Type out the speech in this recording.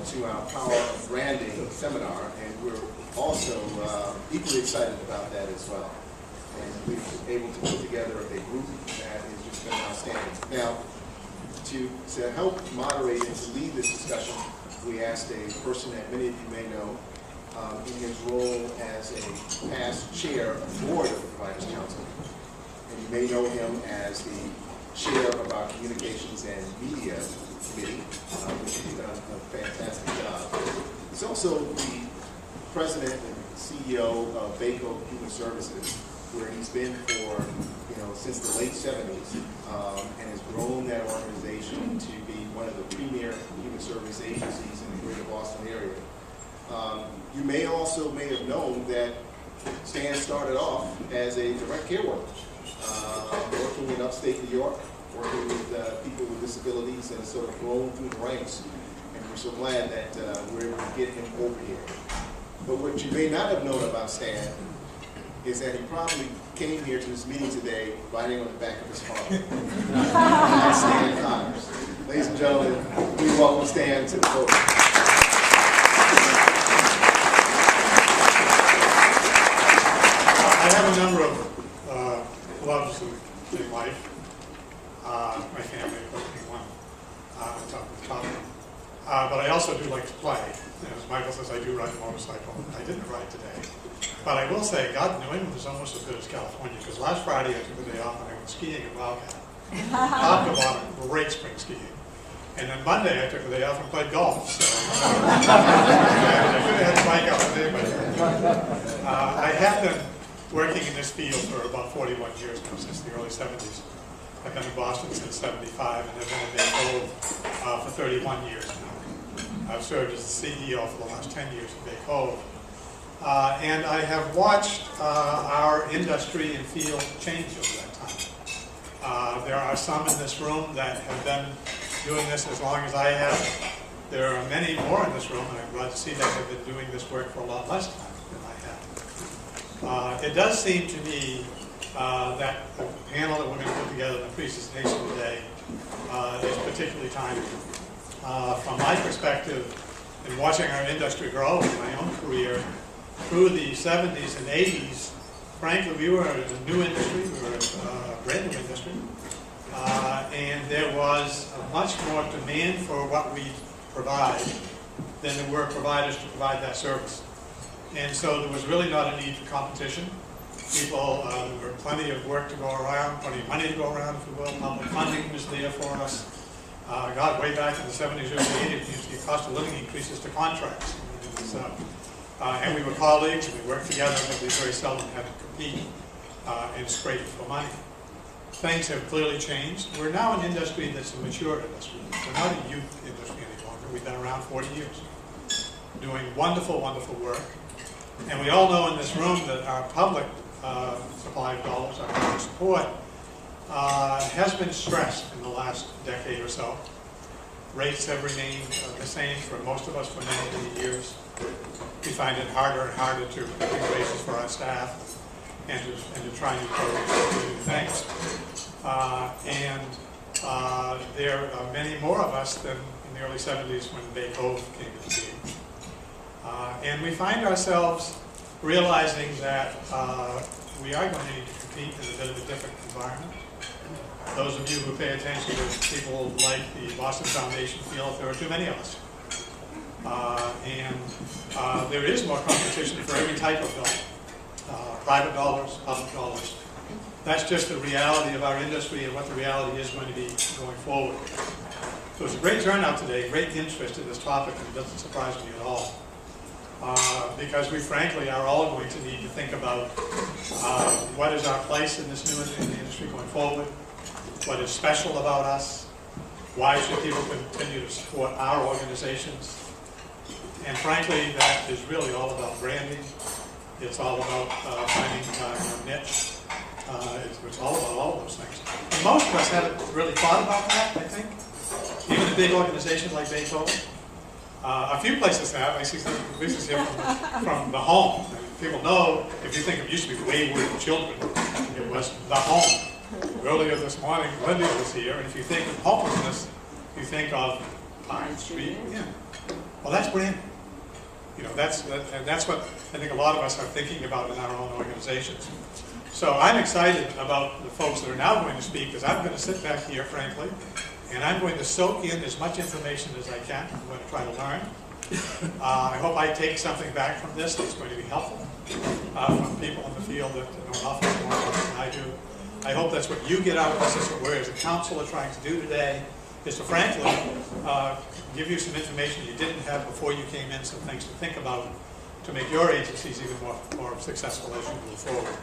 to our Power of Branding seminar, and we're also equally excited about that as well. And we've been able to put together a group that has just been outstanding. Now, to help moderate and to lead this discussion, we asked a person that many of you may know in his role as a past chair of the board of the Providers Council. And you may know him as the chair of our Communications and Media Committee, which has done a fantastic job. He's also the president and CEO of Baco Human Services, where he's been for, since the late 70s, and has grown that organization to be one of the premier human service agencies in the greater Boston area. You may have known that Stan started off as a direct care worker, working in upstate New York, working with people with disabilities, and sort of grown through the ranks. And we're so glad that we're able to get him over here. But what you may not have known about Stan is that he probably came here to this meeting today riding on the back of his farm. That's Stan Connors. Ladies and gentlemen, we welcome Stan to the podium. I have a number of loves in life. My family, being one, top of the top. But I also do like to play. As Michael says, I do ride a motorcycle. I didn't ride today. But I will say, God, New England is almost as good as California, because last Friday I took the day off and I went skiing in Wildcat. Top to bottom, great spring skiing. And then Monday I took the day off and played golf. So I could have had the bike out today, but I have been working in this field for about 41 years now, since the early 70s. I've been in Boston since 75, and I've been in Baco for 31 years now. I've served as the CEO for the last 10 years at Baco. And I have watched our industry and field change over that time. There are some in this room that have been doing this as long as I have. There are many more in this room, and I'm glad to see that have been doing this work for a lot less time than I have. It does seem to me that the panel that we're going to put together in the presentation today is particularly timely. From my perspective, in watching our industry grow in my own career, through the 70s and 80s, frankly, we were a new industry, we were a brand new industry, and there was much more demand for what we provide than there were providers to provide that service. And so there was really not a need for competition. There were plenty of work to go around, plenty of money to go around, if you will. Public funding was there for us. God, way back in the 70s, early 80s, we used to get cost of living increases to contracts. And we were colleagues, and we worked together, but we very seldom had to compete and scrape for money. Things have clearly changed. We're now an industry that's a mature industry. We're not a youth industry any longer. We've been around 40 years, doing wonderful, wonderful work. And we all know in this room that our public supply of dollars, our public support, has been stressed in the last decade or so. Rates have remained the same for most of us for many, many years. We find it harder and harder to increase raises for our staff and to try new programs and do new things. There are many more of us than in the early 70s when Baco came into being. And we find ourselves realizing that we are going to need to compete in a bit of a different environment. Those of you who pay attention to people like the Boston Foundation feel there are too many of us. There is more competition for every type of dollar. Private dollars, public dollars. That's just the reality of our industry and what the reality is going to be going forward. So it's a great turnout today, great interest in this topic, and it doesn't surprise me at all. Because we frankly are all going to need to think about what is our place in this new industry going forward, what is special about us, why should people continue to support our organizations, and frankly that is really all about branding. It's all about finding your niche. It's all about all of those things. And most of us haven't really thought about that, I think. Even a big organization like Baco. A few places have. I see some business here from the home. People know, if you think it used to be wayward children, it was the home. Earlier this morning, Linda was here, and if you think of homelessness, you think of time to speak. Yeah. Well, that's branding. You know, that's what I think a lot of us are thinking about in our own organizations. So I'm excited about the folks that are now going to speak, because I'm going to sit back here, frankly, and I'm going to soak in as much information as I can. I'm going to try to learn. I hope I take something back from this that's going to be helpful from people in the field that know an awful lot more about it than I do. I hope that's what you get out of this. Is what we're as a council are trying to do today, is to frankly give you some information you didn't have before you came in, some things to think about to make your agencies even more successful as you move forward.